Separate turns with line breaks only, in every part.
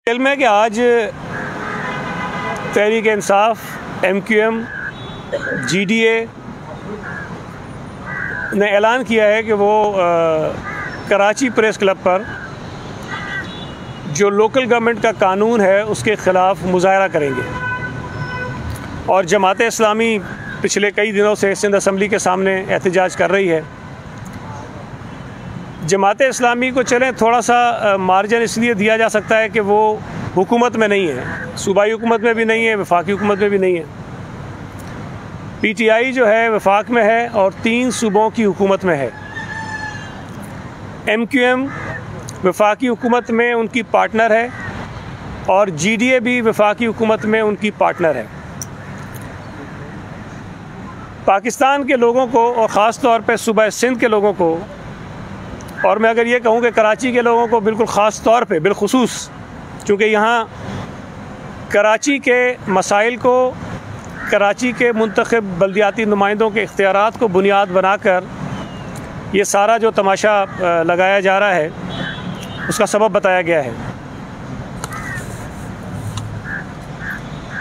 इल्म है कि आज तहरीक इंसाफ, MQM, GDA ने ऐलान किया है कि वो कराची प्रेस क्लब पर जो लोकल गवर्नमेंट का कानून है उसके ख़िलाफ़ मुज़ाहरा करेंगे। और जमात इस्लामी पिछले कई दिनों से सिंध असम्बली के सामने एहतजाज कर रही है। जमात इस्लामी को चलें थोड़ा सा मार्जिन इसलिए दिया जा सकता है कि वो हुकूमत में नहीं है, सूबाई हुकूमत में भी नहीं है, वफाकी हुकूमत में भी नहीं है। PTI जो है वफाक में है और 3 सूबों की हुकूमत में है। MQM वफाकी हुकूमत में उनकी पार्टनर है और GDA भी वफाकी हुकूमत में उनकी पार्टनर है। पाकिस्तान के लोगों को और ख़ास तौर पर सूबा सिंध के लोगों को, और मैं अगर ये कहूँ कि कराची के लोगों को बिल्कुल ख़ास तौर पे बिलखुसूस, चूँकि यहाँ कराची के मसाइल को कराची के मुंतखब बल्दियाती नुमाइंदों के इख्तियारात को बुनियाद बनाकर ये सारा जो तमाशा लगाया जा रहा है उसका सबब बताया गया है।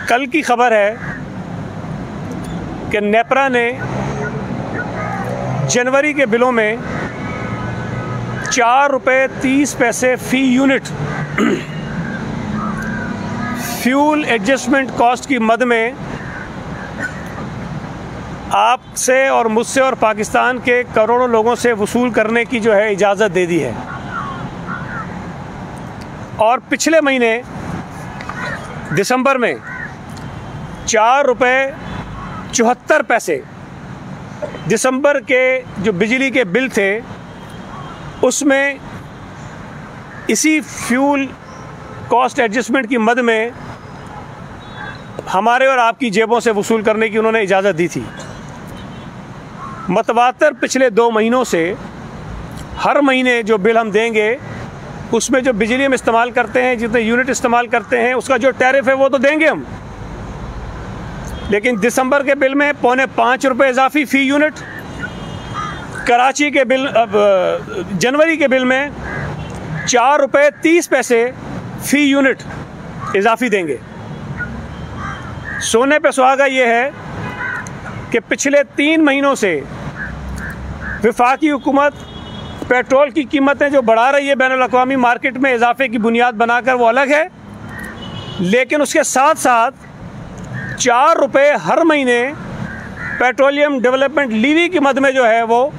कल की खबर है कि नेपरा ने जनवरी के बिलों में 4 रुपये 30 पैसे फ़ी यूनिट फ्यूल एडजस्टमेंट कॉस्ट की मद में आपसे और मुझसे और पाकिस्तान के करोड़ों लोगों से वसूल करने की जो है इजाज़त दे दी है। और पिछले महीने दिसंबर में 4 रुपये 74 पैसे दिसंबर के जो बिजली के बिल थे उसमें इसी फ्यूल कॉस्ट एडजस्टमेंट की मद में हमारे और आपकी जेबों से वसूल करने की उन्होंने इजाज़त दी थी। मतवातर पिछले 2 महीनों से हर महीने जो बिल हम देंगे उसमें जो बिजली हम इस्तेमाल करते हैं, जितने यूनिट इस्तेमाल करते हैं, उसका जो टैरिफ है वो तो देंगे हम, लेकिन दिसंबर के बिल में 5.25 रुपये इजाफी फ़ी यूनिट, कराची के बिल जनवरी के बिल में 4 रुपये 30 पैसे फ़ी यूनिट इजाफी देंगे। सोने पे सुहागा ये है कि पिछले 3 महीनों से वफाकी हुकूमत पेट्रोल की कीमतें जो बढ़ा रही है बैनुल अक़वामी मार्केट में इजाफे की बुनियाद बनाकर, वो अलग है, लेकिन उसके साथ साथ 4 रुपये हर महीने पेट्रोलियम डेवलपमेंट लीवी की मद में जो है वो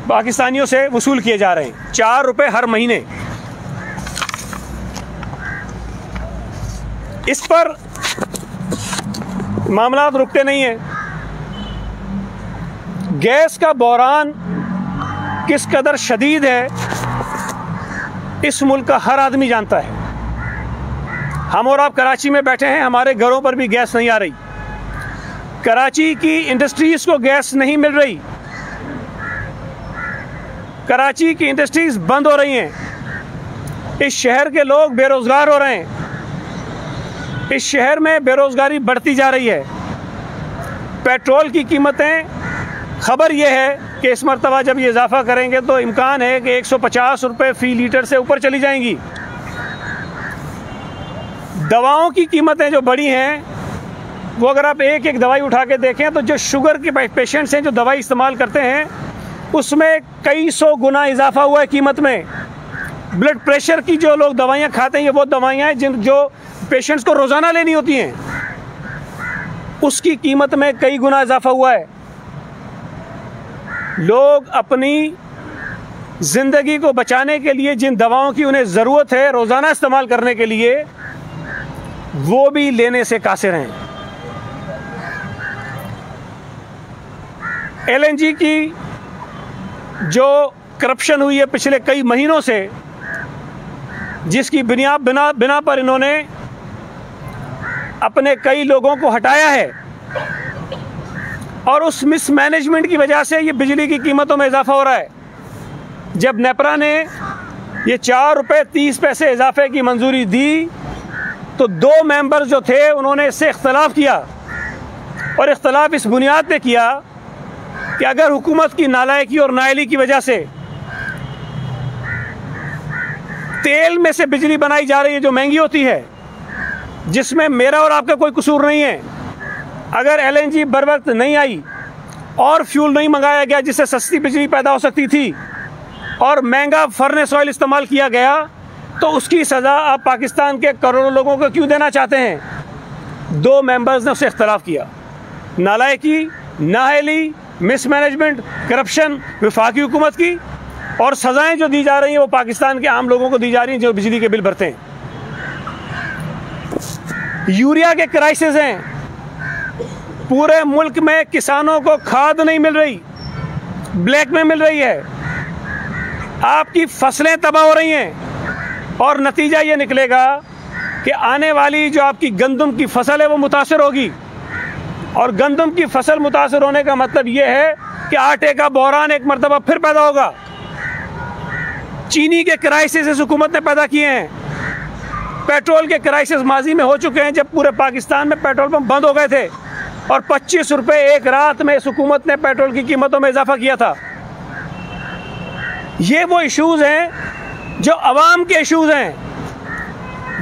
पाकिस्तानियों से वसूल किए जा रहे हैं। 4 रुपये हर महीने। इस पर मामला रुकते नहीं हैं। गैस का बहरान किस कदर शदीद है इस मुल्क का हर आदमी जानता है। हम और आप कराची में बैठे हैं, हमारे घरों पर भी गैस नहीं आ रही, कराची की इंडस्ट्रीज़ को गैस नहीं मिल रही, कराची की इंडस्ट्रीज बंद हो रही हैं, इस शहर के लोग बेरोज़गार हो रहे हैं, इस शहर में बेरोज़गारी बढ़ती जा रही है। पेट्रोल की कीमतें, खबर यह है कि इस मरतबा जब ये इजाफा करेंगे तो इम्कान है कि 150 रुपये फ़ी लीटर से ऊपर चली जाएंगी। दवाओं की कीमतें जो बढ़ी हैं वो अगर आप एक एक दवाई उठा के देखें तो जो शुगर के पेशेंट्स हैं जो दवाई इस्तेमाल करते हैं उसमें कई 100 गुना इजाफा हुआ है कीमत में। ब्लड प्रेशर की जो लोग दवाइयाँ खाते हैं, ये वो दवाइयाँ हैं जो पेशेंट्स को रोज़ाना लेनी होती हैं, उसकी कीमत में कई गुना इजाफा हुआ है। लोग अपनी ज़िंदगी को बचाने के लिए जिन दवाओं की उन्हें ज़रूरत है रोज़ाना इस्तेमाल करने के लिए, वो भी लेने से कासिर हैं। LNG की जो करप्शन हुई है पिछले कई महीनों से, जिसकी बिना पर इन्होंने अपने कई लोगों को हटाया है, और उस मिसमैनेजमेंट की वजह से ये बिजली की कीमतों में इजाफा हो रहा है। जब नेपरा ने ये 4 रुपये 30 पैसे इजाफे की मंजूरी दी तो 2 मेंबर्स जो थे उन्होंने इससे इख्तलाफ किया, और इख्तलाफ इस बुनियाद पे किया कि अगर हुकूमत की नालायकी और नाअहली की वजह से तेल में से बिजली बनाई जा रही है जो महंगी होती है, जिसमें मेरा और आपका कोई कसूर नहीं है। अगर LNG बर वक्त नहीं आई और फ्यूल नहीं मंगाया गया जिससे सस्ती बिजली पैदा हो सकती थी और महंगा फर्नेस ऑयल इस्तेमाल किया गया, तो उसकी सज़ा आप पाकिस्तान के करोड़ों लोगों को क्यों देना चाहते हैं? 2 मेंबर्स ने उससे इख्तलाफ किया। नालायकी, नाअहली, मिसमैनेजमेंट, करप्शन वफाकी हुकूमत की, और सज़ाएं जो दी जा रही हैं वो पाकिस्तान के आम लोगों को दी जा रही हैं जो बिजली के बिल भरते हैं। यूरिया के क्राइसिस हैं, पूरे मुल्क में किसानों को खाद नहीं मिल रही, ब्लैक में मिल रही है, आपकी फसलें तबाह हो रही हैं, और नतीजा ये निकलेगा कि आने वाली जो आपकी गंदम की फसल है वो मुतासर होगी, और गंदम की फसल मुतासर होने का मतलब ये है कि आटे का बहरान एक मरतबा फिर पैदा होगा। चीनी के क्राइसिस इस हुकूमत ने पैदा किए हैं, पेट्रोल के क्राइसिस माजी में हो चुके हैं जब पूरे पाकिस्तान में पेट्रोल पंप बंद हो गए थे और 25 रुपये एक रात में इस हुकूमत ने पेट्रोल की कीमतों में इजाफा किया था। ये वो इशूज़ हैं जो अवाम के इशूज़ हैं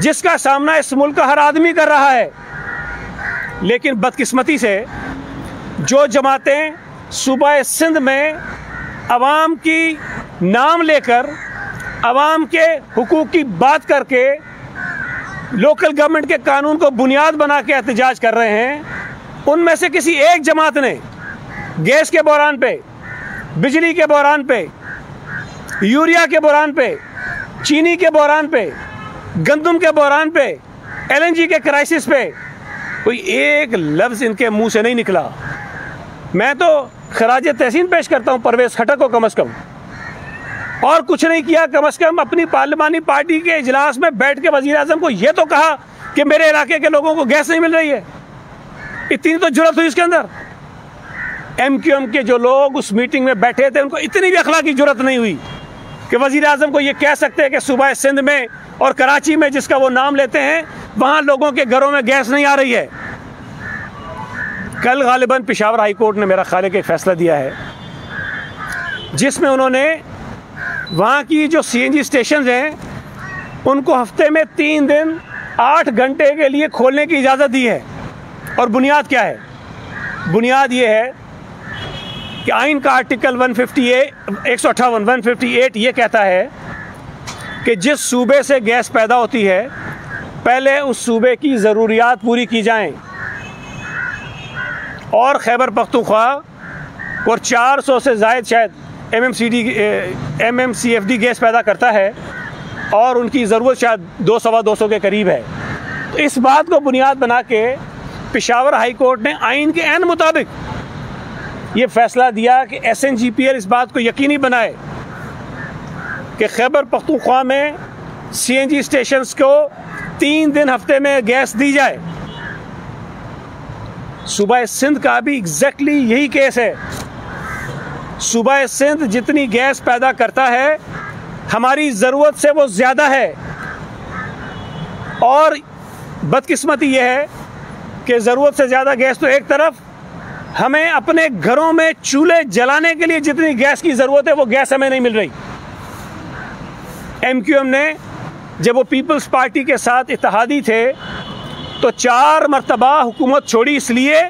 जिसका सामना इस मुल्क का हर आदमी कर रहा है। लेकिन बदकिस्मती से जो जमातें सूबा सिंध में अवाम की नाम लेकर अवाम के हुकूक की बात करके लोकल गवर्नमेंट के कानून को बुनियाद बना के एहतजाज कर रहे हैं, उनमें से किसी एक जमात ने गैस के बहरान पे, बिजली के बहरान पे, यूरिया के बहरान पे, चीनी के बहरान पे, गंदम के बहरान पे, LNG के क्राइसिस पे कोई एक लफ्ज़ इनके मुंह से नहीं निकला। मैं तो खराज तहसीन पेश करता हूँ परवेज़ खटक को, कम से कम और कुछ नहीं किया। कम से कम अपनी पार्लिमानी पार्टी के इजलास में बैठ के वज़ीर आज़म को यह तो कहा कि मेरे इलाके के लोगों को गैस नहीं मिल रही है। इतनी तो जुर्रत हुई इसके अंदर। MQM के जो लोग उस मीटिंग में बैठे थे उनको इतनी भी अखलाकी जुर्रत नहीं हुई कि वज़ीर आज़म को ये कह सकते हैं कि सूबा सिंध में और कराची में जिसका वो नाम लेते हैं वहाँ लोगों के घरों में गैस नहीं आ रही है। कल गालिबन पेशावर हाई कोर्ट ने मेरा ख्याल है कि एक फ़ैसला दिया है जिसमें उन्होंने वहाँ की जो CNG स्टेशन हैं उनको हफ्ते में 3 दिन 8 घंटे के लिए खोलने की इजाज़त दी है। और बुनियाद क्या है? बुनियाद ये है कि आइन का आर्टिकल 158 ये कहता है कि जिस सूबे से गैस पैदा होती है पहले उस सूबे की ज़रूरियात पूरी की जाएं, और खैबर पख्तूनख्वा और 400 से ज़ायद शायद MMCFD गैस पैदा करता है और उनकी ज़रूरत शायद 200 के करीब है। तो इस बात को बुनियाद बना के पेशावर हाई कोर्ट ने आइन के ऐन मुताबिक ये फ़ैसला दिया कि SNGPL इस बात को यकीनी बनाए कि खैबर पख्तूनख्वा में CNG स्टेशंस को 3 दिन हफ्ते में गैस दी जाए। सूबा सिंध का भी एग्जैक्टली यही केस है। सूबा सिंध जितनी गैस पैदा करता है हमारी ज़रूरत से वो ज़्यादा है, और बदकिस्मती ये है कि ज़रूरत से ज़्यादा गैस तो एक तरफ, हमें अपने घरों में चूल्हे जलाने के लिए जितनी गैस की ज़रूरत है वो गैस हमें नहीं मिल रही। MQM ने जब वो पीपल्स पार्टी के साथ इत्तेहादी थे तो 4 मरतबा हुकूमत छोड़ी इसलिए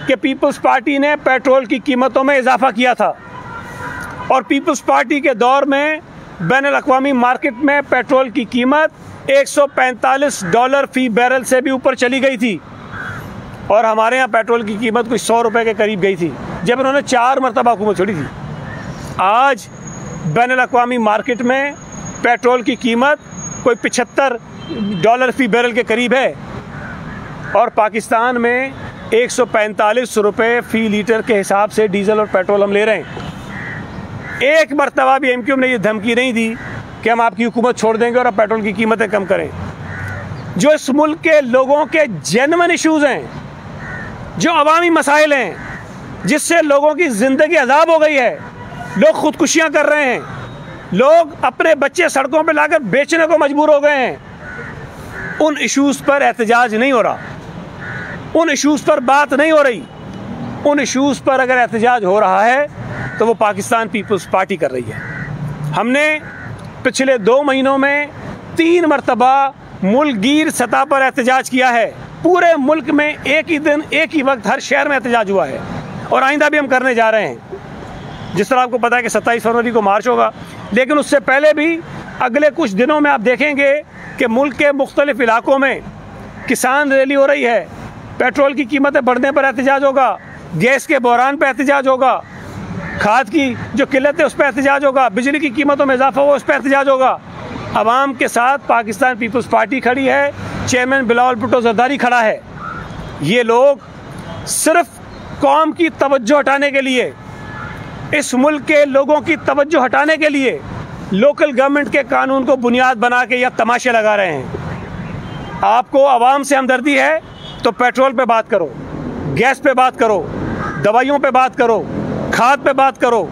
कि पीपल्स पार्टी ने पेट्रोल की कीमतों में इजाफा किया था, और पीपल्स पार्टी के दौर में बैनुल-अक़वामी मार्केट में पेट्रोल की कीमत $145 फ़ी बैरल से भी ऊपर चली गई थी, और हमारे यहाँ पेट्रोल की कीमत कोई 100 रुपये के करीब गई थी जब उन्होंने 4 मरतबा हुकूमत छोड़ी थी। आज बैनुल-अक़वामी मार्केट में पेट्रोल की कीमत कोई $75 फ़ी बैरल के करीब है, और पाकिस्तान में 145 रुपये फ़ी लीटर के हिसाब से डीजल और पेट्रोल हम ले रहे हैं। एक मरतबा भी MQM ने ये धमकी नहीं दी कि हम आपकी हुकूमत छोड़ देंगे और अब पेट्रोल की कीमतें कम करें। जो इस मुल्क के लोगों के जेन्युइन इशूज़ हैं, जो अवामी मसाइल हैं, जिससे लोगों की ज़िंदगी अज़ाब हो गई है, लोग ख़ुदकुशियाँ कर रहे हैं, लोग अपने बच्चे सड़कों पर लाकर बेचने को मजबूर हो गए हैं, उन इशूज़ पर एहतजाज नहीं हो रहा, उन इशूज़ पर बात नहीं हो रही। उन इशूज़ पर अगर एहतजाज हो रहा है तो वो पाकिस्तान पीपल्स पार्टी कर रही है। हमने पिछले 2 महीनों में 3 मरतबा मुल्कगीर सतह पर एहतजाज किया है। पूरे मुल्क में एक ही दिन एक ही वक्त हर शहर में एहतजाज हुआ है और आइंदा भी हम करने जा रहे हैं। जिस तरह आपको पता है कि 27 फरवरी को मार्च होगा, लेकिन उससे पहले भी अगले कुछ दिनों में आप देखेंगे कि मुल्क के मुख्तलिफ इलाकों में किसान रैली हो रही है। पेट्रोल की कीमतें बढ़ने पर एहतजाज होगा, गैस के बहरान पर एहतजाज होगा, खाद की जो किल्लत है उस पर एहतजाज होगा, बिजली की कीमतों में इजाफा हुआ उस पर एहतजाज होगा। अवाम के साथ पाकिस्तान पीपल्स पार्टी खड़ी है, चेयरमैन बिलावल भुट्टो जरदारी खड़ा है। ये लोग सिर्फ कौम की तवज्जो हटाने के लिए, इस मुल्क के लोगों की तवज्जो हटाने के लिए लोकल गवर्नमेंट के कानून को बुनियाद बना के या तमाशे लगा रहे हैं। आपको आवाम से हमदर्दी है तो पेट्रोल पे बात करो, गैस पे बात करो, दवाइयों पे बात करो, खाद पे बात करो,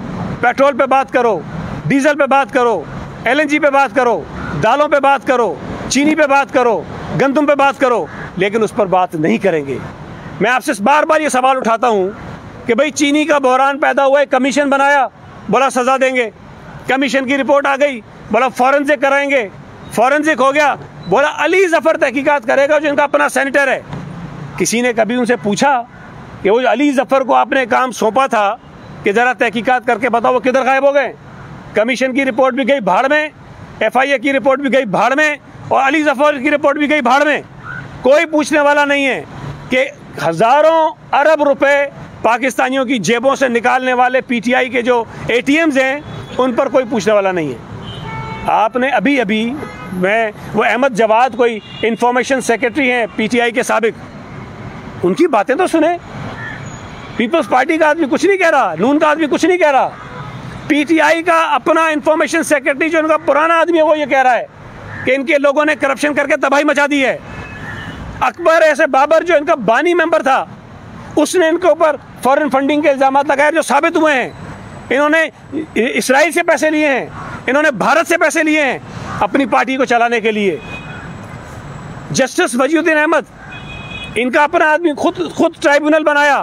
पेट्रोल पे बात करो, डीजल पे बात करो, LNG पे बात करो, दालों पे बात करो, चीनी पे बात करो, गंदम पे बात करो, लेकिन उस पर बात नहीं करेंगे। मैं आपसे बार बार ये सवाल उठाता हूँ कि भाई चीनी का बहरान पैदा हुआ है, कमीशन बनाया, बोला सज़ा देंगे, कमीशन की रिपोर्ट आ गई, बोला फॉरेंसिक कराएंगे, फॉरेंसिक हो गया, बोला अली जफ़र तहकीकात करेगा जो इनका अपना सेनेटर है। किसी ने कभी उनसे पूछा कि वो अली जफ़र को आपने काम सौंपा था कि ज़रा तहकीकात करके बताओ वो किधर गायब हो गए? कमीशन की रिपोर्ट भी गई भाड़ में, FIA की रिपोर्ट भी गई भाड़ में और अली जफ़र की रिपोर्ट भी गई भाड़ में। कोई पूछने वाला नहीं है कि हज़ारों अरब रुपए पाकिस्तानियों की जेबों से निकालने वाले PTI के जो ATMs हैं उन पर कोई पूछने वाला नहीं है। आपने अभी वो अहमद जवाद कोई इंफॉर्मेशन सेक्रेटरी हैं PTI के साबिक, उनकी बातें तो सुने। पीपल्स पार्टी का आदमी कुछ नहीं कह रहा, नून का आदमी कुछ नहीं कह रहा, PTI का अपना इंफॉर्मेशन सेक्रेटरी जो इनका पुराना आदमी है वो ये कह रहा है कि इनके लोगों ने करप्शन करके तबाही मचा दी है। अकबर ऐसे बाबर जो इनका बानी मेंबर था उसने इनके ऊपर फॉरेन फंडिंग के इल्ज़ाम लगाए जो साबित हुए हैं। इन्होंने इसराइल से पैसे लिए हैं, इन्होंने भारत से पैसे लिए हैं अपनी पार्टी को चलाने के लिए। जस्टिस वजीउद्दीन अहमद, इनका अपना आदमी खुद ट्राइब्यूनल बनाया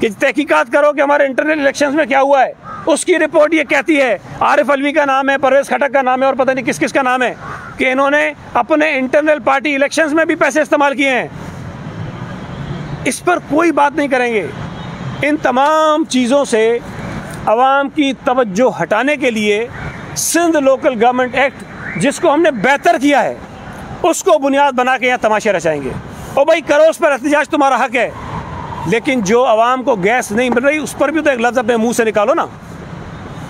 कि तहकीकात करो कि हमारे इंटरनल इलेक्शंस में क्या हुआ है। उसकी रिपोर्ट ये कहती है, आरिफ अलवी का नाम है, परवेज खटक का नाम है और पता नहीं किस किस का नाम है, कि इन्होंने अपने इंटरनल पार्टी इलेक्शंस में भी पैसे इस्तेमाल किए हैं। इस पर कोई बात नहीं करेंगे। इन तमाम चीज़ों से अवाम की तवज्जो हटाने के लिए सिंध लोकल गवर्नमेंट एक्ट, जिसको हमने बेहतर किया है, उसको बुनियाद बना के यहाँ तमाशे रचाएंगे। और भाई करो, उस पर एहतजाज तुम्हारा हक है, लेकिन जो आवाम को गैस नहीं मिल रही उस पर भी तो एक लफ्ज़ अपने मुंह से निकालो ना।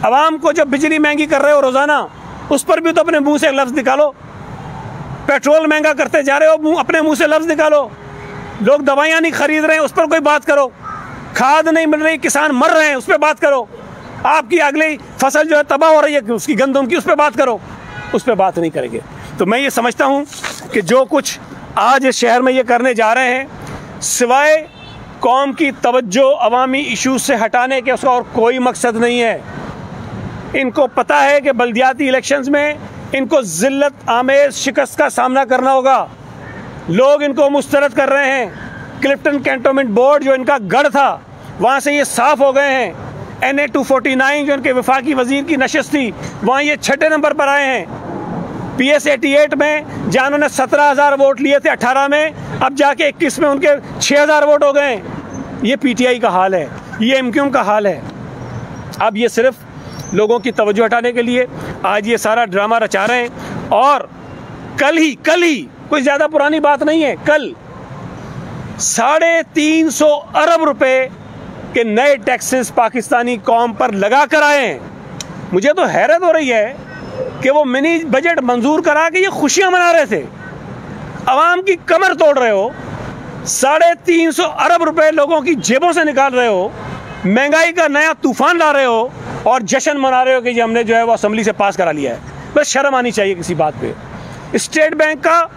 आवाम को जब बिजली महंगी कर रहे हो रोज़ाना, उस पर भी तो अपने मुंह से एक लफ्ज़ निकालो। पेट्रोल महंगा करते जा रहे हो, अपने मुंह से लफ्ज़ निकालो। लोग दवाइयाँ नहीं खरीद रहे हैं, उस पर कोई बात करो। खाद नहीं मिल रही, किसान मर रहे हैं, उस पर बात करो। आपकी अगली फसल जो है तबाह हो रही है उसकी गंदम की, उस पर बात करो। उस पर बात नहीं करेंगे। तो मैं ये समझता हूँ कि जो कुछ आज इस शहर में ये करने जा रहे हैं, सिवाय कौम की तवज्जो अवामी इशूज़ से हटाने के उसका और कोई मकसद नहीं है। इनको पता है कि बल्दियाती इलेक्शंस में इनको ज़िल्लत आमेज़ शिकस्त का सामना करना होगा। लोग इनको मुस्तरद कर रहे हैं। क्लिफ्टन कैंटोनमेंट बोर्ड जो इनका गढ़ था, वहाँ से ये साफ़ हो गए हैं। NA 249 जो इनके वफाकी वज़ीर की नशस्त थी, वहाँ ये 6ठे नंबर पर आए हैं। PS 88 में जहाँ उन्होंने 17,000 वोट लिए थे 18 में, अब जाके 21 में उनके 6,000 वोट हो गए। ये PTI का हाल है, ये MQM का हाल है। अब ये सिर्फ लोगों की तवज्जो हटाने के लिए आज ये सारा ड्रामा रचा रहे हैं। और कल ही कोई ज़्यादा पुरानी बात नहीं है, कल 350 अरब रुपए के नए टैक्सेस पाकिस्तानी कौम पर लगा कर आए हैं। मुझे तो हैरत हो रही है कि वो मिनी बजट मंजूर करा के ये खुशियां मना रहे थे। अवाम की कमर तोड़ रहे हो, 350 अरब रुपए लोगों की जेबों से निकाल रहे हो, महंगाई का नया तूफान ला रहे हो और जश्न मना रहे हो कि ये हमने जो है वो असेंबली से पास करा लिया है। बस शर्म आनी चाहिए किसी बात पे। स्टेट बैंक का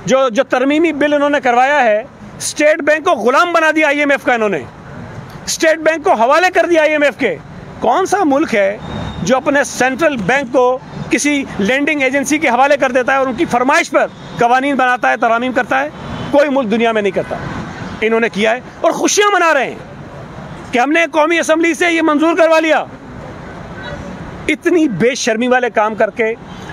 जो तरमीमी बिल इन्होंने करवाया है, स्टेट बैंक को गुलाम बना दिया IMF का। इन्होंने स्टेट बैंक को हवाले कर दिया IMF के। कौन सा मुल्क है जो अपने सेंट्रल बैंक को किसी लेंडिंग एजेंसी के हवाले कर देता है और उनकी फरमाइश पर कवानीन बनाता है, तरामीम करता है? कोई मुल्क दुनिया में नहीं करता। इन्होंने किया है और खुशियां मना रहे हैं कि हमने कौमी असम्बली से ये मंजूर करवा लिया। इतनी बेशर्मी वाले काम करके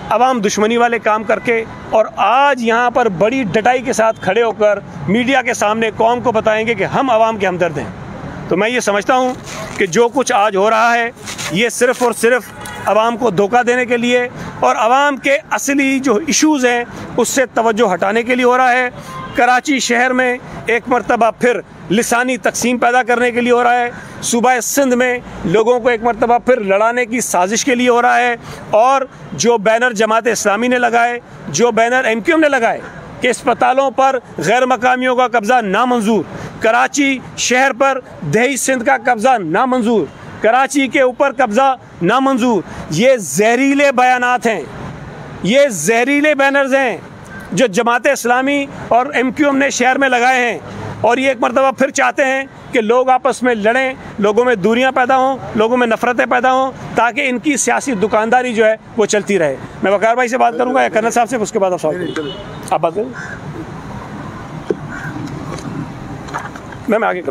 अवाम दुश्मनी वाले काम करके, और आज यहाँ पर बड़ी डटाई के साथ खड़े होकर मीडिया के सामने कौम को बताएंगे कि हम अवाम के हमदर्द हैं। तो मैं ये समझता हूँ कि जो कुछ आज हो रहा है ये सिर्फ़ और सिर्फ अवाम को धोखा देने के लिए और अवाम के असली जो इश्यूज़ हैं उससे तवज्जो हटाने के लिए हो रहा है। कराची शहर में एक मरतबा फिर लिसानी तकसीम पैदा करने के लिए हो रहा है। सूबा सिंध में लोगों को एक मरतबा फिर लड़ाने की साजिश के लिए हो रहा है। और जो बैनर जमात इस्लामी ने लगाए, जो बैनर MQM ने लगाए कि अस्पतालों पर गैर मकामियों का कब्ज़ा नामंजूर, कराची शहर पर दही सिंध का कब्ज़ा नामंजूर, कराची के ऊपर कब्ज़ा नामंजूर, ये जहरीले बयानात हैं, ये जहरीले बैनर्स हैं जो जमात इस्लामी और MQM ने शहर में लगाए हैं। और ये एक मरतबा फिर चाहते हैं कि लोग आपस में लड़ें, लोगों में दूरियां पैदा हों, लोगों में नफ़रतें पैदा हों, ताकि इनकी सियासी दुकानदारी जो है वो चलती रहे। मैं वकार भाई से बात करूँगा या कर्नल साहब से, उसके बाद आप सवाल आप बात करें। मैं आगे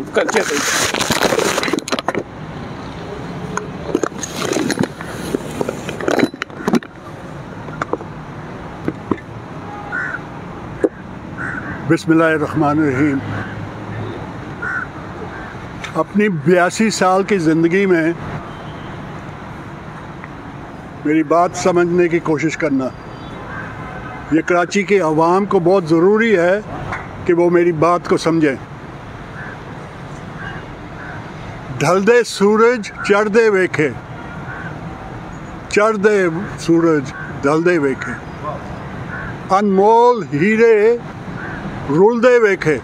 बिस्मिल्लाहिर्रहमानिर्रहीम। अपनी 82 साल की ज़िंदगी में मेरी बात समझने की कोशिश करना। ये कराची के अवाम को बहुत ज़रूरी है कि वो मेरी बात को समझें। ढलदे सूरज चढ़दे वेखे, चढ़दे सूरज ढलदे वेखे, अनमोल हीरे रुलदे वेखे,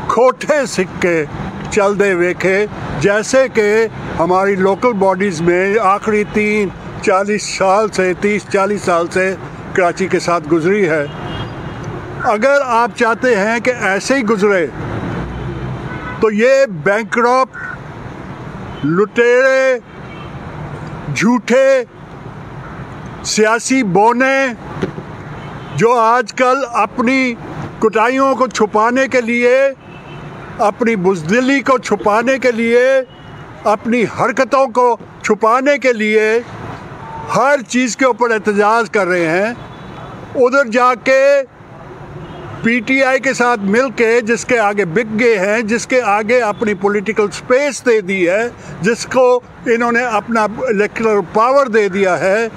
खोटे सिक्के चलदे वेखे। जैसे कि हमारी लोकल बॉडीज़ में आखिरी 30-40 साल से कराची के साथ गुजरी है। अगर आप चाहते हैं कि ऐसे ही गुजरे तो ये बैंकरप्ट, लुटेरे, झूठे सियासी बोने जो आजकल अपनी कुटाइयों को छुपाने के लिए, अपनी बुज़दिली को छुपाने के लिए, अपनी हरकतों को छुपाने के लिए हर चीज़ के ऊपर एहतजाज कर रहे हैं, उधर जाके PTI के साथ मिलके जिसके आगे बिक गए हैं, जिसके आगे अपनी पॉलिटिकल स्पेस दे दी है, जिसको इन्होंने अपना इलेक्टोरल पावर दे दिया है,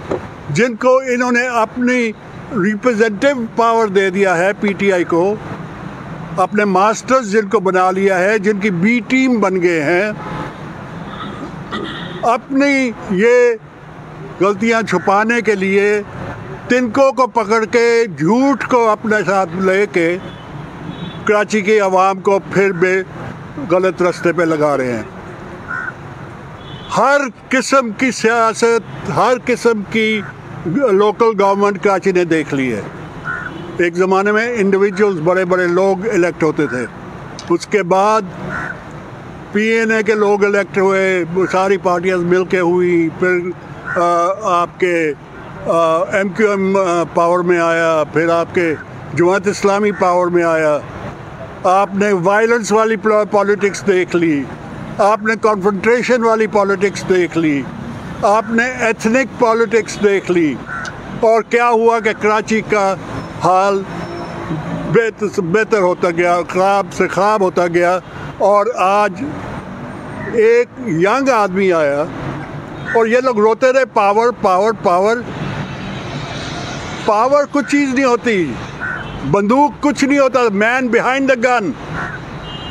जिनको इन्होंने अपनी रिप्रेजेंटेटिव पावर दे दिया है, PTI को अपने मास्टर्स जिनको बना लिया है, जिनकी B टीम बन गए हैं, अपनी ये गलतियां छुपाने के लिए तिनकों को पकड़ के, झूठ को अपने साथ लेके कराची के अवाम को फिर भी गलत रास्ते पे लगा रहे हैं। हर किस्म की सियासत, हर किस्म की लोकल गवर्नमेंट कराची ने देख ली है। एक ज़माने में इंडिविजुअल्स, बड़े बड़े लोग इलेक्ट होते थे, उसके बाद PNA के लोग इलेक्ट हुए, सारी पार्टियां मिल के हुई, फिर आपके MQM पावर में आया, फिर आपके जमात इस्लामी पावर में आया। आपने वायलेंस वाली पॉलिटिक्स देख ली, आपने कॉन्फ्रंटेशन वाली पॉलिटिक्स देख ली, आपने एथनिक पॉलिटिक्स देख ली, और क्या हुआ कि कराची का हाल बेहतर होता गया, ख़राब से ख़राब होता गया। और आज एक यंग आदमी आया और ये लोग रोते रहे पावर पावर पावर। पावर कुछ चीज़ नहीं होती, बंदूक कुछ नहीं होता, मैन बिहाइंड द गन।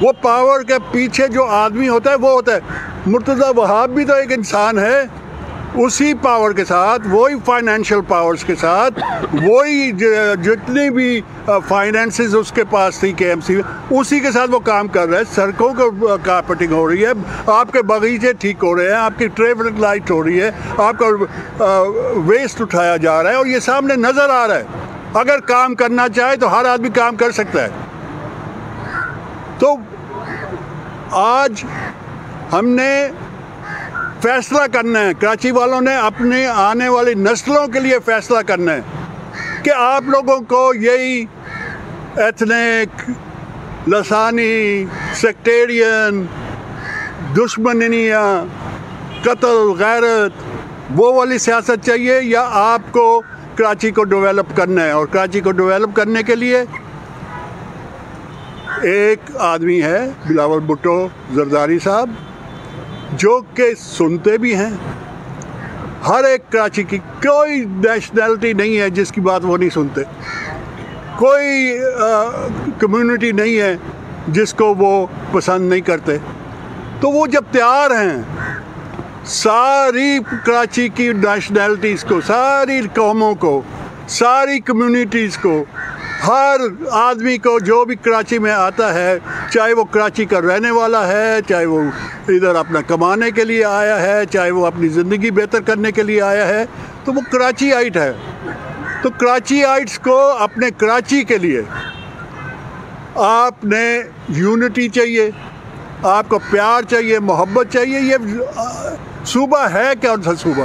वो पावर के पीछे जो आदमी होता है वो होता है। मुर्तज़ा वहाब भी तो एक इंसान है, उसी पावर के साथ, वही फाइनेंशियल पावर्स के साथ, वही जितनी भी फाइनेंसेस उसके पास थी KMC, उसी के साथ वो काम कर रहा है। सड़कों को कारपेटिंग हो रही है, आपके बगीचे ठीक हो रहे हैं, आपकी ट्रैफिक लाइट हो रही है, आपका वेस्ट उठाया जा रहा है, और ये सामने नज़र आ रहा है। अगर काम करना चाहे तो हर आदमी काम कर सकता है। तो आज हमने फैसला करना है, कराची वालों ने अपने आने वाली नस्लों के लिए फैसला करना है कि आप लोगों को यही एथनिक, लसानी, सेक्टेरियन, दुश्मनियाँ, कत्ल, गैरत, वो वाली सियासत चाहिए, या आपको कराची को डेवलप करना है। और कराची को डेवलप करने के लिए एक आदमी है बिलावल भुट्टो जरदारी साहब, जो कि सुनते भी हैं। हर एक कराची की कोई नेशनैलिटी नहीं है जिसकी बात वो नहीं सुनते, कोई कम्युनिटी नहीं है जिसको वो पसंद नहीं करते। तो वो जब तैयार हैं सारी कराची की नेशनैलिटीज़ को, सारी कौमों को, सारी कम्युनिटीज़ को, हर आदमी को जो भी कराची में आता है, चाहे वो कराची का रहने वाला है, चाहे वो इधर अपना कमाने के लिए आया है, चाहे वो अपनी ज़िंदगी बेहतर करने के लिए आया है, तो वो कराची आइट है। तो कराची आइट्स को अपने कराची के लिए आपने यूनिटी चाहिए, आपको प्यार चाहिए, मोहब्बत चाहिए। ये सूबा है क्या सा सूबा?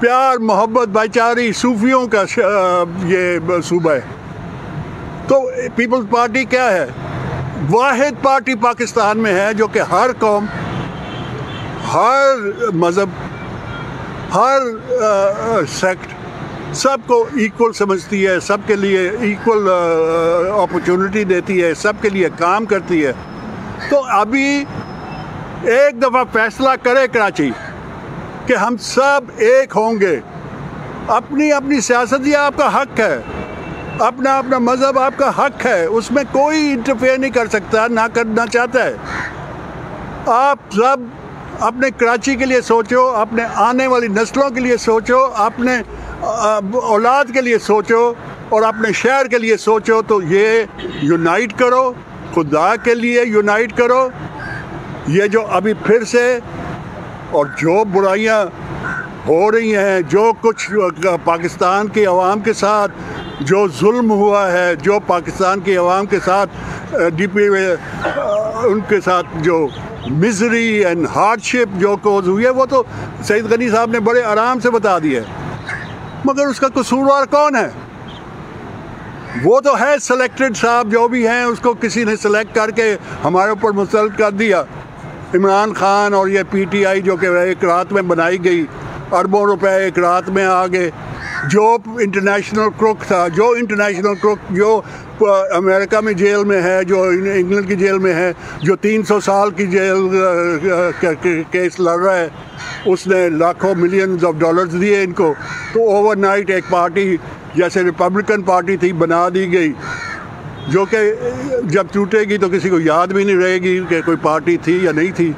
प्यार, मोहब्बत, भाईचारी, सूफियों का ये सूबा है। तो पीपल्स पार्टी क्या है? वाहिद पार्टी पाकिस्तान में है जो कि हर कौम, हर मज़हब, हर सेक्ट सबको इक्वल समझती है, सबके लिए इक्वल अपॉर्चुनिटी देती है, सबके लिए काम करती है। तो अभी एक दफ़ा फैसला करे कराची कि हम सब एक होंगे। अपनी अपनी सियासत ये आपका हक है, अपना अपना मज़हब आपका हक है, उसमें कोई इंटरफेयर नहीं कर सकता, ना करना चाहता है। आप सब अपने कराची के लिए सोचो, अपने आने वाली नस्लों के लिए सोचो, अपने औलाद के लिए सोचो और अपने शहर के लिए सोचो। तो ये यूनाइट करो, खुदा के लिए यूनाइट करो। ये जो अभी फिर से और जो बुराइयां हो रही हैं, जो कुछ पाकिस्तान की अवाम के साथ जो जुल्म हुआ है, जो पाकिस्तान की अवाम के साथ डीपी उनके साथ जो मिजरी एंड हार्डशिप जो कोज हुई है, वो तो सईद गनी साहब ने बड़े आराम से बता दिया है। मगर उसका कसूरवार कौन है? वो तो है सेलेक्टेड साहब, जो भी हैं उसको किसी ने सेलेक्ट करके हमारे ऊपर मुसल्लत कर दिया। इमरान खान और ये पीटीआई जो कि एक रात में बनाई गई, अरबों रुपए एक रात में आ गए। जो इंटरनेशनल क्रुक था, जो इंटरनेशनल क्रुक जो अमेरिका में जेल में है, जो इंग्लैंड की जेल में है, जो 300 साल की जेल केस लड़ रहा है, उसने लाखों मिलियंस ऑफ डॉलर्स दिए इनको। तो ओवरनाइट एक पार्टी जैसे रिपब्लिकन पार्टी थी बना दी गई, जो कि जब टूटेगी तो किसी को याद भी नहीं रहेगी कि कोई पार्टी थी या नहीं थी।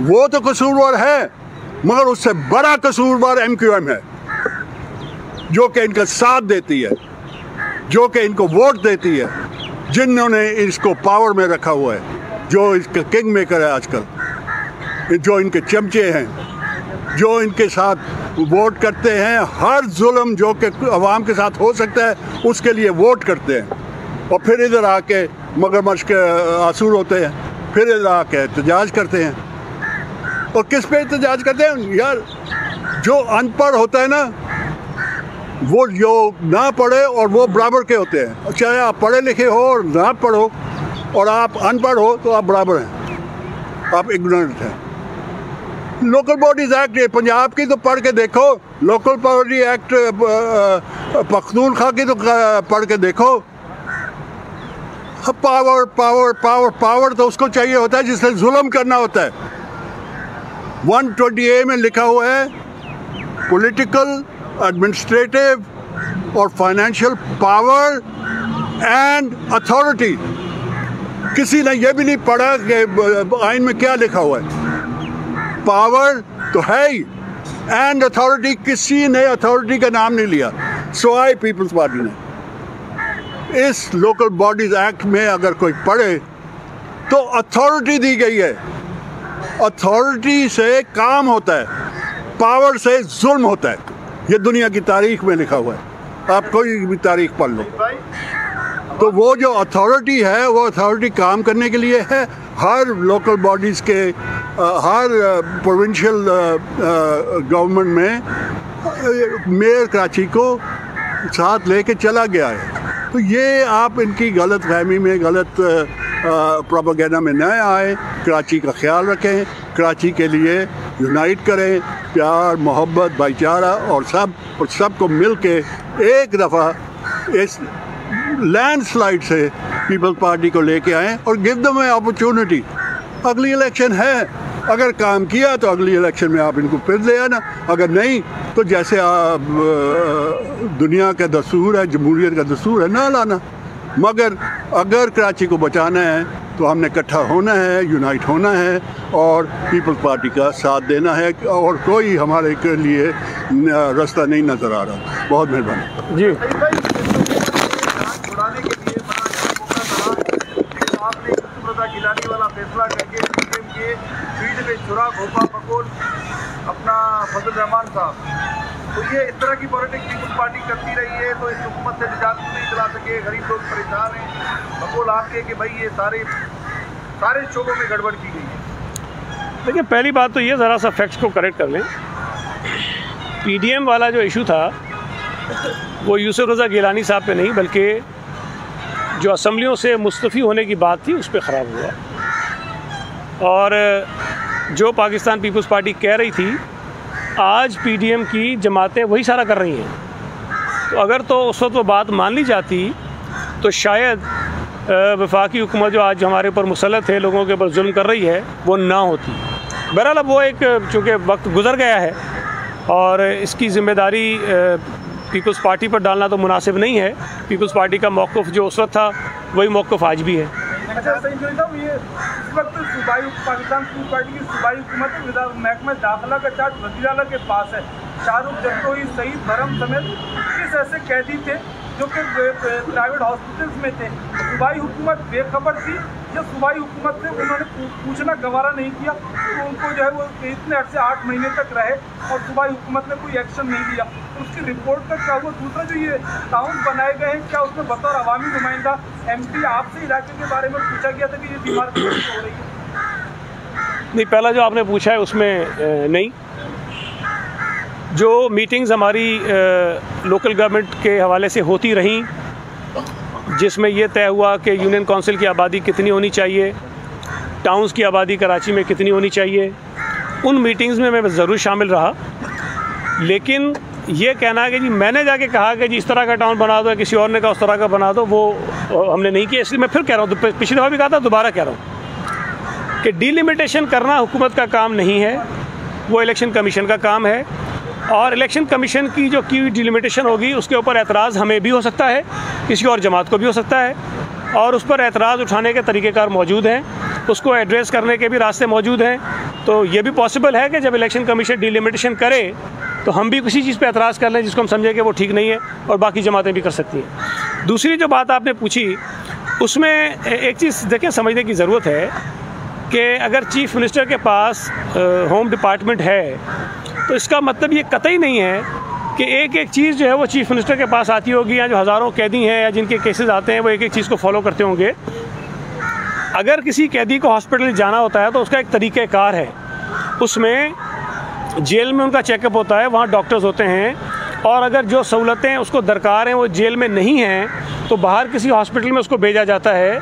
वो तो कसूरवार है, मगर उससे बड़ा कसूरवार MQM है, जो कि इनका साथ देती है, जो कि इनको वोट देती है, जिन्होंने इसको पावर में रखा हुआ है, जो इसका किंग मेकर है आजकल, जो इनके चमचे हैं, जो इनके साथ वोट करते हैं। हर जुल्म जो कि अवाम के साथ हो सकता है उसके लिए वोट करते हैं, और फिर इधर आके मगरमच्छ के आसूर होते हैं, फिर इधर आके एहतजाज करते हैं। और किस पे एहतजाज करते हैं यार? जो अनपढ़ होता है ना, वो जो ना पढ़े और वो बराबर के होते हैं। चाहे आप पढ़े लिखे हो और ना पढ़ो, और आप अनपढ़ हो तो आप बराबर हैं, आप इग्नोरेंट हैं। लोकल बॉडीज एक्ट पंजाब की तो पढ़ के देखो, लोकल बॉडी एक्ट पख्तूनख्वा की तो पढ़ के देखो। पावर पावर पावर पावर तो उसको चाहिए होता है जिससे जुल्म करना होता है। 120A में लिखा हुआ है पॉलिटिकल, एडमिनिस्ट्रेटिव और फाइनेंशियल पावर एंड अथॉरिटी। किसी ने यह भी नहीं पढ़ा कि आइन में क्या लिखा हुआ है। पावर तो है ही, एंड अथॉरिटी किसी ने अथॉरिटी का नाम नहीं लिया सिवाय पीपल्स पार्टी ने। इस लोकल बॉडीज एक्ट में अगर कोई पढ़े तो अथॉरिटी दी गई है, अथॉरिटी से काम होता है, पावर से जुल्म होता है। ये दुनिया की तारीख में लिखा हुआ है, आप कोई भी तारीख पढ़ लो। तो वो जो अथॉरिटी है, वो अथॉरिटी काम करने के लिए है। हर लोकल बॉडीज़ के, हर प्रोविंशियल गवर्नमेंट में मेयर कराची को साथ लेके चला गया है। तो ये आप इनकी गलत फहमी में, गलत प्रोपेगेंडा में न आए। कराची का ख्याल रखें, कराची के लिए यूनाइट करें। प्यार मोहब्बत भाईचारा और सबको मिल के एक दफ़ा इस लैंडस्लाइड से पीपल्स पार्टी को लेके आएँ और गिव देम एन अपॉर्चुनिटी। अगली इलेक्शन है, अगर काम किया तो अगली इलेक्शन में आप इनको फिर ले आना, अगर नहीं तो जैसे दुनिया का दस्तूर है, जमहूरियत का दस्तूर है, ना लाना। मगर अगर कराची को बचाना है तो हमने इकट्ठा होना है, यूनाइट होना है और पीपल्स पार्टी का साथ देना है, और कोई हमारे के लिए रास्ता नहीं नज़र आ रहा। बहुत मेहरबानी
जी।
गिलानी वाला फैसला करके पीएम के फील्ड में छुरा घोपा पकोल अपना फजल रहमान साहब, तो ये इस तरह की पॉलिटिक्स पीपल्स पार्टी करती रही है, तो इस हुकूमत से निजात नहीं दिला सके। गरीब लोग परेशान हैं। बकोल आपके कि भाई ये सारे शोबों में गड़बड़ की गई है।
देखिए, पहली बात तो ये ज़रा सा फैक्ट्स को करेक्ट कर लें। पीडीएम वाला जो इशू था वो यूसुफ रज़ा गिलानी साहब पे नहीं, बल्कि जो असम्बलियों से मुस्तफ़ी होने की बात थी उस पर ख़राब हुआ। और जो पाकिस्तान पीपल्स पार्टी कह रही थी, आज पीडीएम की जमातें वही सारा कर रही हैं। तो अगर तो उस वक्त वो बात मान ली जाती तो शायद वफाकी हुकूमत जो आज हमारे ऊपर मुसल्लत है, लोगों के ऊपर जुल्म कर रही है, वो ना होती। बहरहाल अब वो एक चूँकि वक्त गुज़र गया है और इसकी ज़िम्मेदारी पीपल्स पार्टी पर डालना तो मुनासिब नहीं है। पीपल्स पार्टी का मौक़िफ़ जो उस वक्त था वही मौक़िफ़ आज भी है।
अच्छा, सही साहब, ये इस वक्त सूबाई पाकिस्तान पीपल्स पार्टी की सूबाई हुकूमत महकमा दाखिला का चार्ज वज़ीर आला के पास है। शाहरुख जफ्रोही, सईद भरम समेत 30 ऐसे कैदी थे जो कि प्राइवेट हॉस्पिटल्स में थे। सूबाई हुकूमत बेखबर थी या सूबाई हुकूमत से उन्होंने पूछना गवारा नहीं किया, तो उनको जो है वो इतने अर्से 8 महीने तक रहे और सूबाई हुकूमत ने कोई एक्शन नहीं लिया। तो उसकी रिपोर्ट का क्या हुआ? दूसरा जो ये टाउन बनाए गए हैं, क्या उसमें बतौर अवामी नुमाइंदा MP आपसे इलाके के बारे में पूछा गया था कि ये बीमार हो रही है?
नहीं, पहला जो आपने पूछा है उसमें नहीं। जो मीटिंग्स हमारी लोकल गवर्नमेंट के हवाले से होती रहीं, जिसमें यह तय हुआ कि यूनियन काउंसिल की आबादी कितनी होनी चाहिए, टाउन्स की आबादी कराची में कितनी होनी चाहिए, उन मीटिंग्स में मैं ज़रूर शामिल रहा। लेकिन ये कहना है कि जी मैंने जाके कहा कि जी इस तरह का टाउन बना दो, किसी और ने कहा उस तरह का बना दो, वो हमने नहीं किया। इसलिए मैं फिर कह रहा हूँ, तो पिछली दफ़ा भी कहा था, दोबारा कह रहा हूँ कि डिलिमिटेशन करना हुकूमत का काम नहीं है, वो इलेक्शन कमीशन का काम है। और इलेक्शन कमीशन की जो की डिलिमिटेशन होगी उसके ऊपर एतराज़ हमें भी हो सकता है, किसी और जमात को भी हो सकता है, और उस पर एतराज़ उठाने के तरीक़ेकार मौजूद हैं, उसको एड्रेस करने के भी रास्ते मौजूद हैं। तो ये भी पॉसिबल है कि जब इलेक्शन कमीशन डिलिमिटेशन करे तो हम भी किसी चीज़ पे एतराज़ कर लें जिसको हम समझें कि वो ठीक नहीं है, और बाकी जमातें भी कर सकती हैं। दूसरी जो बात आपने पूछी उसमें एक चीज़ देखें, समझने की ज़रूरत है कि अगर चीफ़ मिनिस्टर के पास होम डिपार्टमेंट है तो इसका मतलब ये कतई नहीं है कि एक एक चीज़ जो है वो चीफ़ मिनिस्टर के पास आती होगी, या जो हज़ारों कैदी हैं या जिनके केसेस आते हैं वो एक एक चीज़ को फॉलो करते होंगे। अगर किसी कैदी को हॉस्पिटल जाना होता है तो उसका एक तरीक़ाकार है, उसमें जेल में उनका चेकअप होता है, वहाँ डॉक्टर्स होते हैं, और अगर जो सहूलतें उसको दरकार हैं वो जेल में नहीं हैं तो बाहर किसी हॉस्पिटल में उसको भेजा जाता है,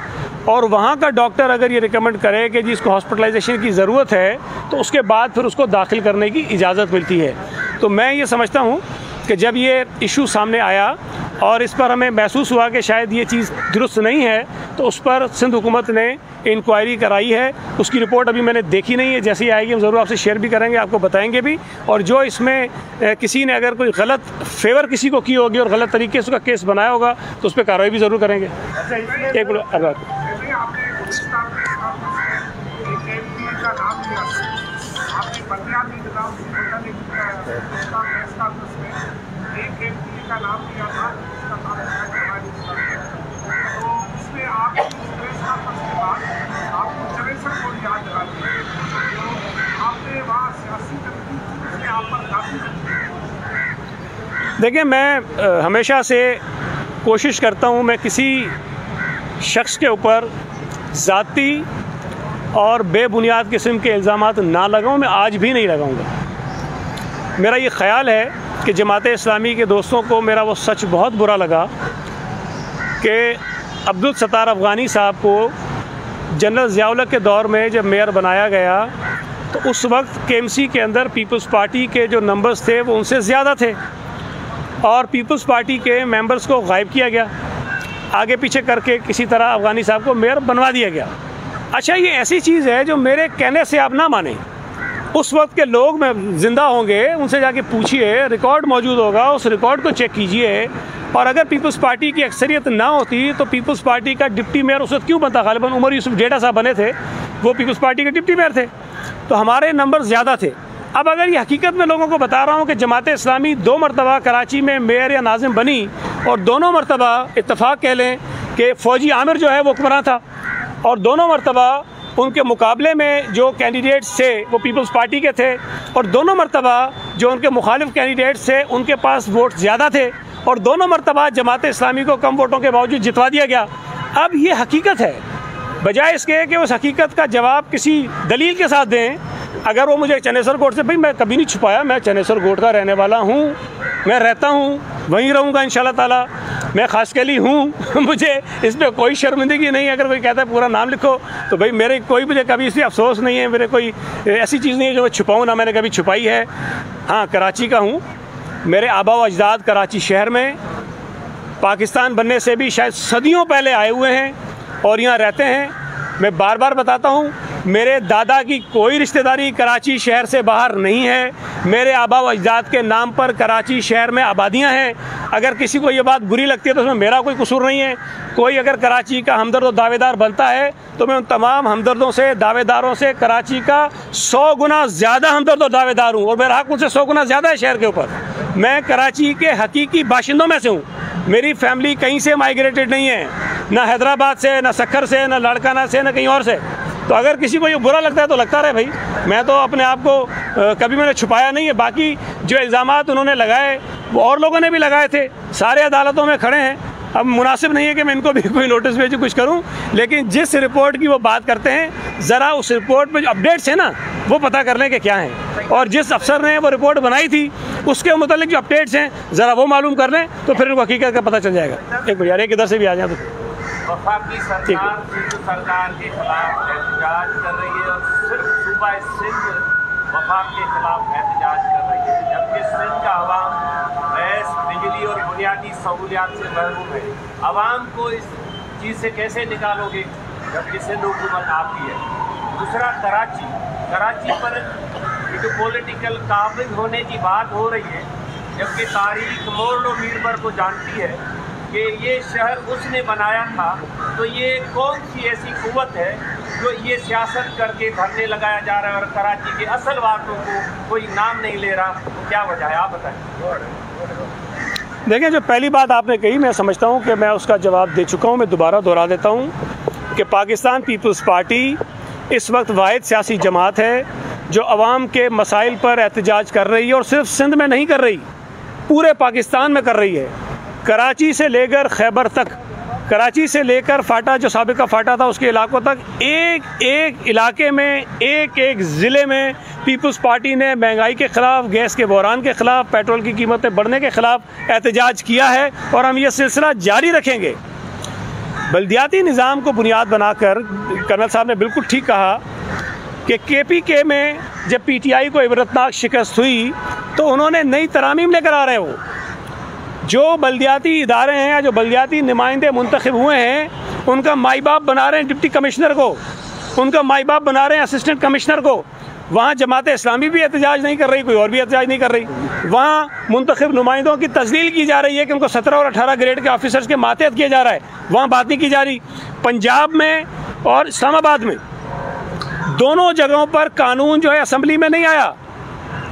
और वहाँ का डॉक्टर अगर ये रिकमेंड करे कि जी इसको हॉस्पिटलाइजेशन की ज़रूरत है तो उसके बाद फिर उसको दाखिल करने की इजाज़त मिलती है। तो मैं ये समझता हूँ कि जब ये इशू सामने आया और इस पर हमें महसूस हुआ कि शायद ये चीज़ दुरुस्त नहीं है, तो उस पर सिंध हुकूमत ने इंक्वायरी कराई है। उसकी रिपोर्ट अभी मैंने देखी नहीं है, जैसे ही आएगी हम ज़रूर आपसे शेयर भी करेंगे, आपको बताएंगे भी। और जो इसमें किसी ने अगर कोई गलत फेवर किसी को की होगी और गलत तरीके से उसका केस बनाया होगा तो उस पर कार्रवाई भी ज़रूर करेंगे। एक मिनट,
का नाम लिया था, तो इसमें आपके बाद आपको जनेश्वर को याद दिला दिया, तो आपने वहाँ सियासी से आप पर काफ़ी।
देखिए, मैं हमेशा से कोशिश करता हूँ मैं किसी शख्स के ऊपर ज़ाती और बेबुनियाद किस्म के इल्ज़ामात ना लगाऊँ। मैं आज भी नहीं लगाऊँगा। मेरा ये ख़्याल है कि जमात इस्लामी के दोस्तों को मेरा वो सच बहुत बुरा लगा कि अब्दुल सत्तार अफ़गानी साहब को जनरल ज़िया-उल-हक़ के दौर में जब मेयर बनाया गया तो उस वक्त KMC के अंदर पीपल्स पार्टी के जो नंबर्स थे वो उनसे ज़्यादा थे और पीपल्स पार्टी के मेंबर्स को गायब किया गया, आगे पीछे करके किसी तरह अफगानी साहब को मेयर बनवा दिया गया। अच्छा, ये ऐसी चीज़ है जो मेरे कहने से आप ना माने, उस वक्त के लोग में ज़िंदा होंगे, उनसे जाके पूछिए, रिकॉर्ड मौजूद होगा, उस रिकॉर्ड को चेक कीजिए। और अगर पीपल्स पार्टी की अक्सरियत ना होती तो पीपल्स पार्टी का डिप्टी मेयर उस वक्त क्यों बनता? गालिबन उमर यूसुफ डेटा साहब बने थे, वो पीपल्स पार्टी के डिप्टी मेयर थे, तो हमारे नंबर ज़्यादा थे। अब अगर ये हकीकत में लोगों को बता रहा हूँ कि जमात इस्लामी 2 मरतबा कराची में मेयर या नाजिम बनी और दोनों मरतबा इत्तफाक कह लें कि फ़ौजी आमिर जो है वो हुक्मरान था और दोनों मरतबा उनके मुकाबले में जो कैंडिडेट्स थे वो पीपल्स पार्टी के थे और दोनों मरतबा जो उनके मुखालिफ कैंडिडेट्स थे उनके पास वोट ज़्यादा थे और दोनों मरतबा जमात इस्लामी को कम वोटों के बावजूद जितवा दिया गया। अब ये हकीकत है, बजाय इसके कि उस हकीकत का जवाब किसी दलील के साथ दें। अगर वो मुझे चनेसर कोट से, भाई मैं कभी नहीं छुपाया, मैं चनेसर कोट का रहने वाला हूँ, मैं रहता हूँ, वहीं रहूँगा इंशाल्लाह ताला, मैं खासकली हूँ मुझे इस पर कोई शर्मिंदगी नहीं है। अगर कोई कहता है पूरा नाम लिखो तो भाई मेरे कोई मुझे कभी इसलिए अफसोस नहीं है, मेरे कोई ऐसी चीज़ नहीं है जो मैं छुपाऊँ, ना मैंने कभी छुपाई है। हाँ, कराची का हूँ, मेरे आबा व अजदाद कराची शहर में पाकिस्तान बनने से भी शायद सदियों पहले आए हुए हैं और यहाँ रहते हैं। मैं बार बार बताता हूँ, मेरे दादा की कोई रिश्तेदारी कराची शहर से बाहर नहीं है, मेरे आबा व अजदाद के नाम पर कराची शहर में आबादियाँ हैं। अगर किसी को ये बात बुरी लगती है तो उसमें मेरा कोई कसूर नहीं है। कोई अगर कराची का हमदर्द और दावेदार बनता है तो मैं उन तमाम हमदर्दों से, दावेदारों से कराची का 100 गुना ज़्यादा हमदर्द और दावेदार हूँ और मेरा हक उनसे 100 गुना ज़्यादा है शहर के ऊपर। मैं कराची के हकीकी बाशिंदों में से हूँ, मेरी फैमिली कहीं से माइग्रेटेड नहीं है, ना हैदराबाद से, ना सक्खर से, ना लाड़काना से, ना कहीं और से। तो अगर किसी को ये बुरा लगता है तो लगता रहे भाई, मैं तो अपने आप को कभी मैंने छुपाया नहीं है। बाकी जो इल्ज़ामात उन्होंने लगाए वो और लोगों ने भी लगाए थे, सारे अदालतों में खड़े हैं। अब मुनासिब नहीं है कि मैं इनको भी कोई नोटिस भेजूँ, कुछ करूँ, लेकिन जिस रिपोर्ट की वो बात करते हैं ज़रा उस रिपोर्ट में जो अपडेट्स हैं ना वो पता कर लें कि क्या हैं, और जिस अफसर ने वो रिपोर्ट बनाई थी उसके मुतालिक जो अपडेट्स हैं ज़रा वो मालूम कर लें तो फिर उनको हकीकत का पता चल जाएगा। एक मिनट यार, एक इधर से भी आ जाए तो।
वफाकी सरकार के खिलाफ एहतजाज कर रही है और सिर्फ सूबा सिंध वफाक के खिलाफ एहतजाज कर रही है, जबकि सिंध का अवाम गैस, बिजली और बुनियादी सहूलियात से महरूम है। अवाम को इस चीज़ से कैसे निकालोगे जबकि सिंध हुकूमत आपकी है। दूसरा, कराची पर जो पॉलिटिकल काबिज होने की बात हो रही है, जबकि तारीख मोर्लो मीरबर को जानती है कि ये शहर उसने बनाया था, तो ये कौन सी ऐसी कुव्वत है जो ये सियासत करके धरने लगाया जा रहा है और कराची के असल वालों को कोई नाम नहीं ले रहा, तो क्या वजह है आप बताएं।
देखें, जो पहली बात आपने कही मैं समझता हूँ कि मैं उसका जवाब दे चुका हूँ, मैं दोबारा दोहरा देता हूँ कि पाकिस्तान पीपल्स पार्टी इस वक्त वाहिद सियासी जमात है जो अवाम के मसाइल पर एहतजाज कर रही है और सिर्फ सिंध में नहीं कर रही, पूरे पाकिस्तान में कर रही है। कराची से लेकर खैबर तक, कराची से लेकर फाटा जो साबिका फाटा था उसके इलाकों तक, एक एक इलाके में, एक एक ज़िले में पीपल्स पार्टी ने महंगाई के ख़िलाफ़, गैस के बहरान के ख़िलाफ़, पेट्रोल की कीमतें बढ़ने के ख़िलाफ़ एहतजाज किया है और हम ये सिलसिला जारी रखेंगे। बल्दियाती निज़ाम को बुनियाद बनाकर कर्नल साहब ने बिल्कुल ठीक कहा कि KPK में जब PTI को इबरतनाक शिकस्त हुई तो उन्होंने नई तरामीम लेकर आ रहे हैं। वो जो बल्दियाती इदारे हैं या जो बल्दियाती नुमाइंदे मुंतखब हुए हैं उनका माई बाप बना रहे हैं डिप्टी कमिश्नर को, उनका माई बाप बना रहे हैं असिस्टेंट कमिश्नर को। वहाँ जमात इस्लामी भी एहतजाज नहीं कर रही, कोई और भी एहतजाज नहीं कर रही। वहाँ मुंतखब नुमाइंदों की तस्लील की जा रही है कि उनको 17 और 18 ग्रेड के ऑफिसर्स के मातहत किया जा रहा है, वहाँ बात नहीं की जा रही। पंजाब में और इस्लामाबाद में दोनों जगहों पर कानून जो है असम्बली में नहीं आया,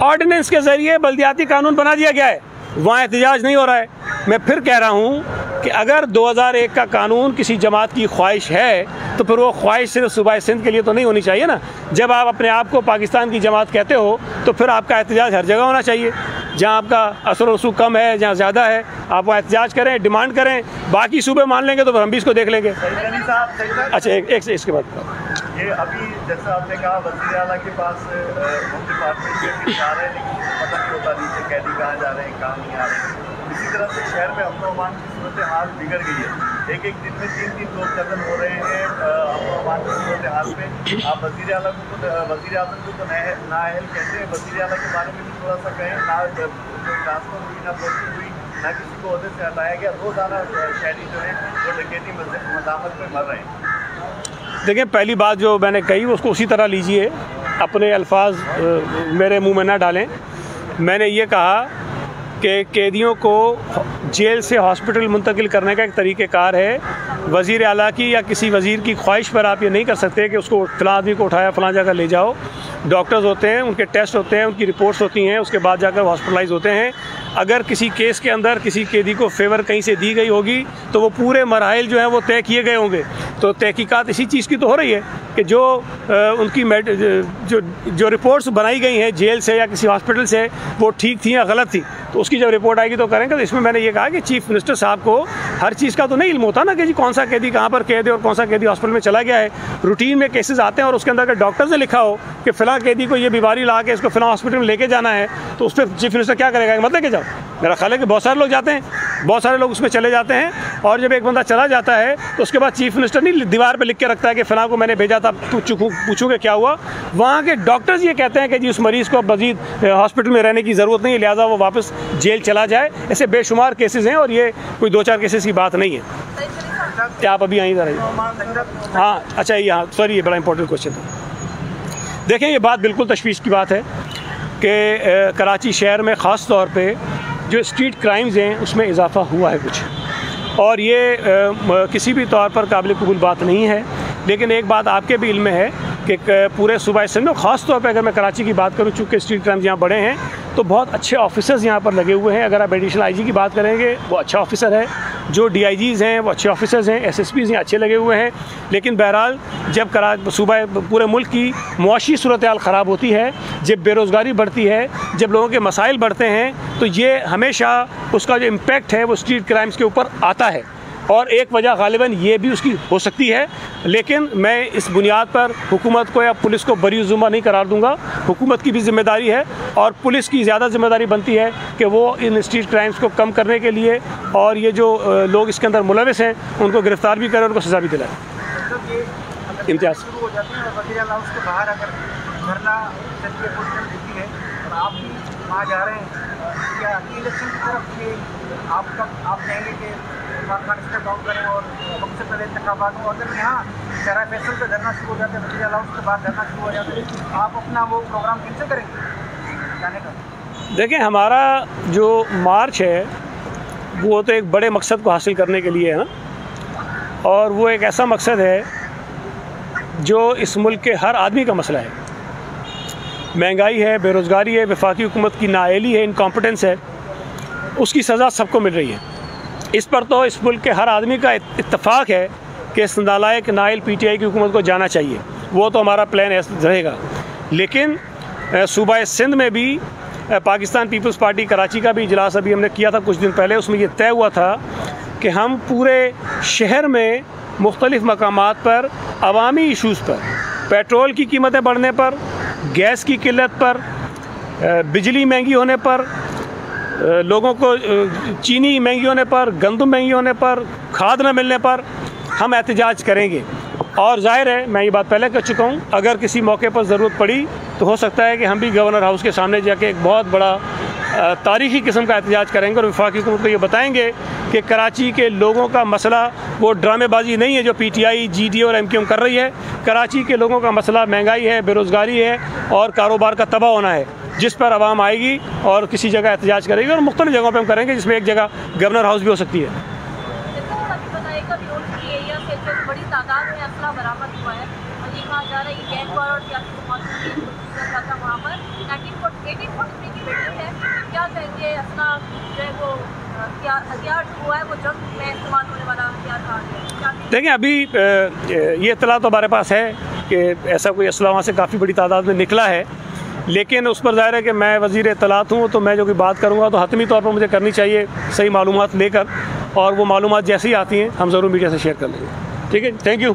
ऑर्डिनेंस के ज़रिए बल्दियाती कानून बना दिया गया है, वहाँ एहतजाज नहीं हो रहा है। मैं फिर कह रहा हूँ कि अगर 2001 का कानून किसी जमात की ख्वाहिश है तो फिर वो ख्वाहिश सिर्फ सूबाए सिंध के लिए तो नहीं होनी चाहिए ना। जब आप अपने आप को पाकिस्तान की जमात कहते हो तो फिर आपका एहतजाज हर जगह होना चाहिए। जहाँ आपका असर रसूख कम है, जहाँ ज़्यादा है, आप वहाँ एहतजाज करें, डिमांड करें। बाकी सूबे मान लेंगे तो फिर हम भी इसको देख लेंगे। अच्छा, एक इसके बाद
ये अभी जैसा आपने कहा वज़ीर आला के पास होम डिपार्टमेंट के जा रहे हैं, लेकिन पता नहीं होता नीचे कैदी कहाँ जा रहे हैं, कहाँ नहीं आ रहे हैं। इसी तरह से शहर में अमन अमान की सूरत हाल बिगड़ गई है। एक दिन में 3-3 लोग कत्ल हो रहे हैं, अमन वर्तमान सूरत हाल पे आप वज़ीर आज़म को तो नाअहल कहते हैं, वज़ीर आला के बारे में भी थोड़ा सा कहें। ना ट्रांसफर हुई, ना पोस्टिंग हुई, ना किसी को ओहदे से हटाया गया, रोज़ाना शहरी जो है वो डकैती मज़ामत में मर रहे हैं।
देखिए, पहली बात जो मैंने कही उसको उसी तरह लीजिए, अपने अल्फाज मेरे मुंह में ना डालें। मैंने ये कहा कि कैदियों को जेल से हॉस्पिटल मुंतकिल करने का एक तरीक़ेकार है। वज़ीर आला की या किसी वज़ीर की ख्वाहिश पर आप ये नहीं कर सकते कि उसको फ़लाँ आदमी को उठाया फ़लाँ जगह ले जाओ। डॉक्टर्स होते हैं, उनके टेस्ट होते हैं, उनकी रिपोर्ट्स होती हैं, उसके बाद जाकर हॉस्पिटलाइज होते हैं। अगर किसी केस के अंदर किसी कैदी को फेवर कहीं से दी गई होगी तो वो पूरे मराहिल जो हैं वो तय किए गए होंगे। तो तहकीकात इसी चीज़ की तो हो रही है कि जो उनकी जो रिपोर्ट्स बनाई गई हैं जेल से या किसी हॉस्पिटल से वो ठीक थी या गलत थी, तो उसकी जब रिपोर्ट आएगी तो करेंगे। तो इसमें मैंने ये कहा कि चीफ मिनिस्टर साहब को हर चीज़ का तो नहीं इल्म होता ना कि जी कौन सा कैदी कहाँ पर कैद है और कौन सा कैदी हॉस्पिटल में चला गया है। रूटीन में केसेस आते हैं और उसके अंदर अगर डॉक्टर्स ने लिखा हो कि फ़लाँ कैदी को ये बीमारी ला के इसको फ़लाँ हॉस्पिटल में लेके जाना है, तो उस पर चीफ मिनिस्टर क्या करेगा? मत लेके जाओ। मेरा ख्याल है कि बहुत सारे लोग जाते हैं, बहुत सारे लोग उसमें चले जाते हैं, और जब एक बंदा चला जाता है तो उसके बाद चीफ मिनिस्टर नहीं दीवार पे लिख के रखता है कि फ़लाँ को मैंने भेजा था, पूछूंगे क्या हुआ। वहाँ के डॉक्टर्स ये कहते हैं कि जी उस मरीज़ को अब मज़ीद हॉस्पिटल में रहने की ज़रूरत नहीं है, लिहाजा वो वापस जेल चला जाए। ऐसे बेशुमार केसेस हैं और ये कोई 2-4 केसेस की बात नहीं है। क्या आप अभी आई जा रही? हाँ, अच्छा, यहाँ सॉरी, ये बड़ा इंपॉर्टेंट क्वेश्चन था। देखें, ये बात बिल्कुल तशवीश की बात है कि कराची शहर में ख़ास तौर पे जो स्ट्रीट क्राइम्स हैं उसमें इजाफ़ा हुआ है कुछ, और ये किसी भी तौर पर काबिल कबूल बात नहीं है। लेकिन एक बात आपके भी इल्म में है कि पूरे सूबा सिंध में ख़ास तौर पे अगर मैं कराची की बात करूँ, चूँकि स्ट्रीट क्राइम्स यहाँ बड़े हैं, तो बहुत अच्छे ऑफिसर्स यहाँ पर लगे हुए हैं। अगर आप एडिशनल आईजी की बात करेंगे वो अच्छा ऑफिसर है, जो डीआईजीज़ हैं वो अच्छे ऑफिसर्स हैं, एसएसपीज़ यहाँ अच्छे लगे हुए हैं। लेकिन बहरहाल जब सूबा पूरे मुल्क की मुआशी सूरत हाल ख़राब होती है, जब बेरोज़गारी बढ़ती है, जब लोगों के मसाइल बढ़ते हैं, तो ये हमेशा उसका जो इम्पेक्ट है वो स्ट्रीट क्राइम्स के ऊपर आता है। और एक वजह गालिबन ये भी उसकी हो सकती है, लेकिन मैं इस बुनियाद पर हुकूमत को या पुलिस को बरी ज़ुम्मा नहीं करार दूंगा। हुकूमत की भी ज़िम्मेदारी है और पुलिस की ज़्यादा ज़िम्मेदारी बनती है कि वो इन स्ट्रीट क्राइम्स को कम करने के लिए और ये जो लोग इसके अंदर मुलविस हैं उनको गिरफ़्तार भी करें, उनको सज़ा भी दिलाएं। इम्तियाज़
वहाँ जा रहे हैं, क्या इलेक्शन की तरफ ये आप कहेंगे कि इमरान स्टेप डाउन करें और वक्त से पहले इंतखाबात हो? अगर यहाँ शहर फैसल पर धरना शुरू हो जाते हैं, वज़ीर आला उसके बाद धरना शुरू हो जाते हैं, आप अपना वो प्रोग्राम कैसे करेंगे जाने का?
देखें, हमारा जो मार्च है वो तो एक बड़े मकसद को हासिल करने के लिए है ना, और वो एक ऐसा मकसद है जो इस मुल्क के हर आदमी का मसला है। महंगाई है, बेरोज़गारी है, वफाकी हुकूमत की नाअहली है, इनकॉम्पिटेंस है, उसकी सज़ा सबको मिल रही है। इस पर तो इस मुल्क के हर आदमी का इत्तफाक है कि इस नालायक नाइल पीटीआई की हुकूमत को जाना चाहिए। वो तो हमारा प्लान रहेगा। लेकिन सूबा सिंध में भी पाकिस्तान पीपल्स पार्टी कराची का भी इजलास अभी हमने किया था कुछ दिन पहले, उसमें ये तय हुआ था कि हम पूरे शहर में मुख्तलिफ़ मकामात पर अवामी इशूज़ पर, पेट्रोल की कीमतें बढ़ने पर, गैस की किल्लत पर, बिजली महंगी होने पर, लोगों को चीनी महंगी होने पर, गंदम महंगी होने पर, खाद न मिलने पर हम एहतजाज करेंगे। और ज़ाहिर है, मैं ये बात पहले कह चुका हूँ, अगर किसी मौके पर ज़रूरत पड़ी तो हो सकता है कि हम भी गवर्नर हाउस के सामने जाके एक बहुत बड़ा तारीख़ी किस्म का एहतजाज करेंगे और वफाकी हुकूमत को ये बताएंगे कि कराची के लोगों का मसला वो ड्रामेबाजी नहीं है जो पीटीआई, जीडीए और एमक्यूएम कर रही है। कराची के लोगों का मसला महंगाई है, बेरोज़गारी है और कारोबार का तबाह होना है, जिस पर आवाम आएगी और किसी जगह एहतजाज करेगी और मुख्तलिफ़ जगहों पर हम करेंगे, जिसमें एक जगह गवर्नर हाउस भी हो सकती है।
बड़ी तादाद में असला बरामद हुआ है, कहा जा रहा है कि गैंग वार और वहाँ पर 1843 की बिल्डिंग है। क्या कहेंगे, असला जो है वो हथियार जो हुआ है वो जंग में इस्तेमाल होने वाला हथियार था?
देखिए, अभी ये इत्तला तो हमारे पास है कि ऐसा कोई असला वहाँ से काफ़ी बड़ी तादाद में निकला है, लेकिन उस पर ज़ाहिर है कि मैं वज़ीर इत्तलात हूँ, तो मैं जो कोई बात करूँगा तो हतमी तौर पर मुझे करनी चाहिए सही मालूमात लेकर, और वो मालूमात जैसी आती हैं हम ज़रूर मीडिया से शेयर कर लेंगे। ठीक है, थैंक यू।